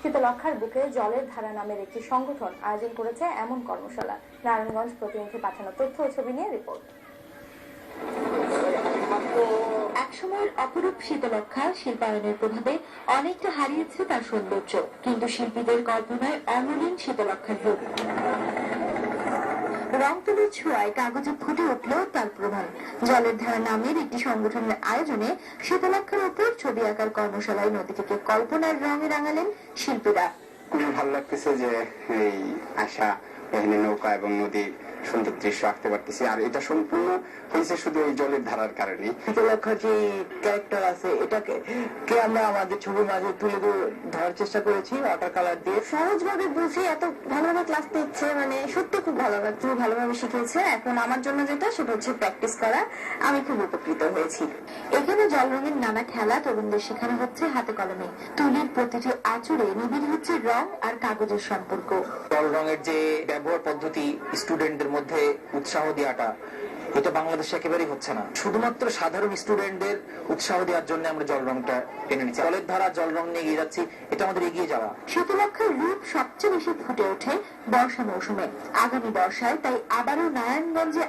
শীতলক্ষার বুকে জলের ধারা নামের একটি সংগঠন আয়োজন করেছে এমন কর্মশালা। নারায়ণগঞ্জ প্রতিনিধি পাঠানো তথ্য ও ছবি নিয়ে রিপোর্ট। একসময়ের অপরূপ শীতলক্ষা শিল্পায়নের প্রভাবে অনেকটা হারিয়েছে তার সৌন্দর্য, কিন্তু শিল্পীদের কল্পনায় অমলিন শীতলক্ষার রূপ। রং তুলির ছোঁয়ায় কাগজে ফুটে উঠল তার প্রমাণ। জলের ধারা নামের একটি সংগঠনের আয়োজনে শীতলক্ষার উপর ছবি আঁকার কর্মশালায় নদীটিকে কল্পনার রঙে রাঙালেন শিল্পীরা। খুবই ভালো লাগতেছে যে এই আশা এখানে নৌকা এবং নদীর সুন্দর দৃশ্য আঁকতে পারতেছি, আর এটা সম্পূর্ণ হয়েছে শুধু এই জলের ধারার কারণে। শীতলক্ষার যে ক্যারেক্টার আছে এটাকে আমরা আমাদের ছবির মাঝে তুলে ধরার চেষ্টা করেছি ওয়াটার কালার দিয়ে। সহজভাবে বুঝে এত ভালোভাবে ক্লাস নিচ্ছে, মানে সত্যি খুব ভালো লাগছে, ভালোভাবে শিখিয়েছে। এখন আমার জন্য যেটা সেটা হচ্ছে প্র্যাকটিস করা। আমি খুব উপকৃত হয়েছি। এখানে জল রঙের নানা খেলা তরুণদের শেখানো হচ্ছে হাতে কলমে। তুলির প্রতিটি আঁচড়ে নিবিড় হচ্ছে রং আর কাগজের সম্পর্ক। জল রঙের যে ব্যবহার পদ্ধতি স্টুডেন্টদের মধ্যে উৎসাহ দেওয়াটা, এটা বাংলাদেশে একেবারেই হচ্ছে না। শুধুমাত্র সাধারণ স্টুডেন্টদের উৎসাহ দেওয়ার জন্য আমরা জল রংটা টেনে নিচ্ছি। জলের ধারা জল রং নিয়ে এগিয়ে যাচ্ছি, এটা আমাদের এগিয়ে যাওয়া। শীতলক্ষার রূপ সবচেয়ে বেশি ফুটে ওঠে বর্ষা মৌসুমে। আগামী বর্ষায় তাই আবারও নারায়ণগঞ্জে